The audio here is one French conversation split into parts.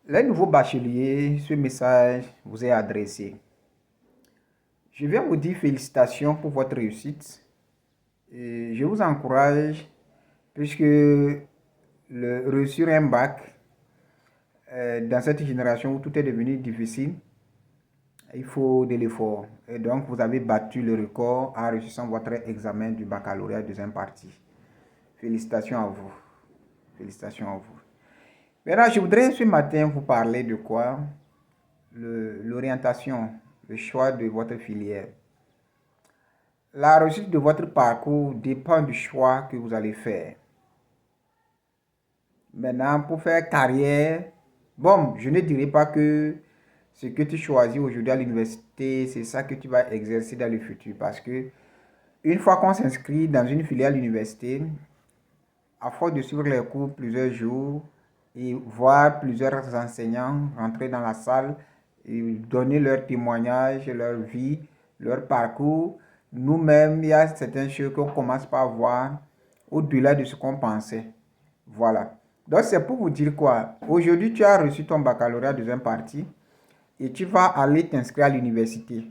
Les nouveaux bacheliers, ce message vous est adressé. Je viens vous dire félicitations pour votre réussite. Et je vous encourage, puisque réussir un bac, dans cette génération où tout est devenu difficile, il faut de l'effort. Et donc, vous avez battu le record en réussissant votre examen du baccalauréat deuxième partie. Félicitations à vous. Félicitations à vous. Maintenant, je voudrais ce matin vous parler de quoi? L'orientation, le choix de votre filière. La réussite de votre parcours dépend du choix que vous allez faire. Maintenant, pour faire carrière, bon, je ne dirais pas que ce que tu choisis aujourd'hui à l'université, c'est ça que tu vas exercer dans le futur. Parce que une fois qu'on s'inscrit dans une filière à l'université, à force de suivre les cours plusieurs jours et voir plusieurs enseignants rentrer dans la salle et donner leur témoignage, leur vie, leur parcours, nous-mêmes, il y a certaines choses qu'on commence par voir au-delà de ce qu'on pensait. Voilà. Donc, c'est pour vous dire quoi? Aujourd'hui, tu as reçu ton baccalauréat deuxième partie et tu vas aller t'inscrire à l'université.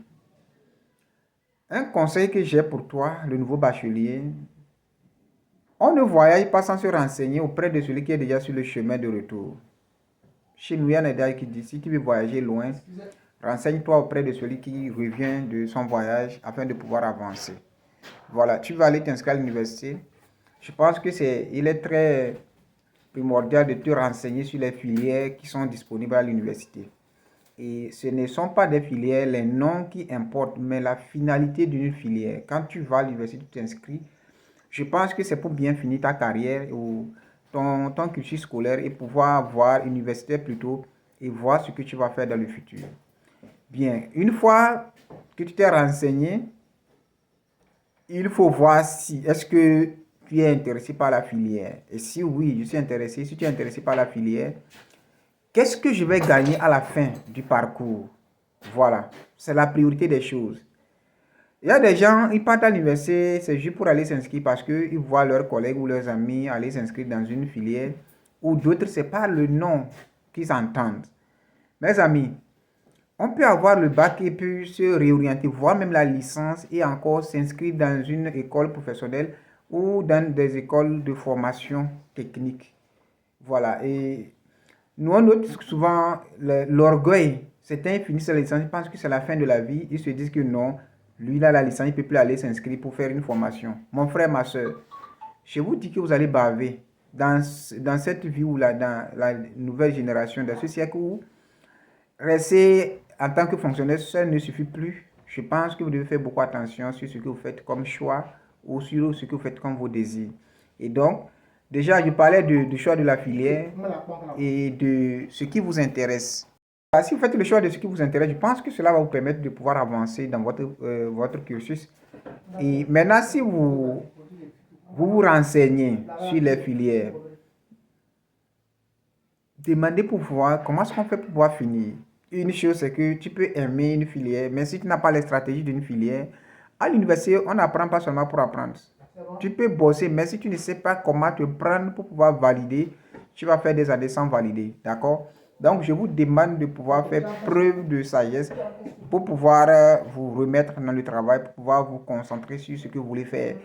Un conseil que j'ai pour toi, le nouveau bachelier, on ne voyage pas sans se renseigner auprès de celui qui est déjà sur le chemin de retour. Chez nous, il y a un adage qui dit, si tu veux voyager loin, renseigne-toi auprès de celui qui revient de son voyage afin de pouvoir avancer. Voilà, tu vas aller t'inscrire à l'université. Je pense que il est très primordial de te renseigner sur les filières qui sont disponibles à l'université. Et ce ne sont pas des filières, les noms qui importent, mais la finalité d'une filière. Quand tu vas à l'université, tu t'inscris. Je pense que c'est pour bien finir ta carrière ou ton cursus scolaire et pouvoir voir universitaire plutôt et voir ce que tu vas faire dans le futur. Bien, une fois que tu t'es renseigné, il faut voir si est-ce que tu es intéressé par la filière. Et si oui, je suis intéressé, si tu es intéressé par la filière, qu'est-ce que je vais gagner à la fin du parcours? Voilà, c'est la priorité des choses. Il y a des gens, ils partent à l'université, c'est juste pour aller s'inscrire parce qu'ils voient leurs collègues ou leurs amis aller s'inscrire dans une filière, ou d'autres, c'est pas le nom qu'ils entendent. Mes amis, on peut avoir le bac et puis se réorienter, voire même la licence et encore s'inscrire dans une école professionnelle ou dans des écoles de formation technique. Voilà, et nous, on note souvent l'orgueil. Certains finissent la licence, ils pensent que c'est la fin de la vie. Ils se disent que non, lui, il a la licence, il ne peut plus aller s'inscrire pour faire une formation. Mon frère, ma soeur, je vous dis que vous allez baver dans cette vie ou là, dans la nouvelle génération, dans ce siècle où rester en tant que fonctionnaire, ça ne suffit plus. Je pense que vous devez faire beaucoup attention sur ce que vous faites comme choix ou sur ce que vous faites comme vos désirs. Et donc, déjà, je parlais du choix de la filière et de ce qui vous intéresse. Si vous faites le choix de ce qui vous intéresse, je pense que cela va vous permettre de pouvoir avancer dans votre cursus. Et maintenant, si vous renseignez sur les filières, demandez pour voir comment est-ce qu'on fait pour pouvoir finir. Une chose, c'est que tu peux aimer une filière, mais si tu n'as pas les stratégies d'une filière, à l'université, on n'apprend pas seulement pour apprendre. Tu peux bosser, mais si tu ne sais pas comment te prendre pour pouvoir valider, tu vas faire des années sans valider. D'accord? Donc, je vous demande de pouvoir faire preuve de sagesse pour pouvoir vous remettre dans le travail, pour pouvoir vous concentrer sur ce que vous voulez faire.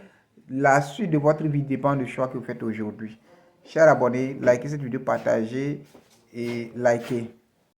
La suite de votre vie dépend du choix que vous faites aujourd'hui. Chers abonnés, likez cette vidéo, partagez et likez.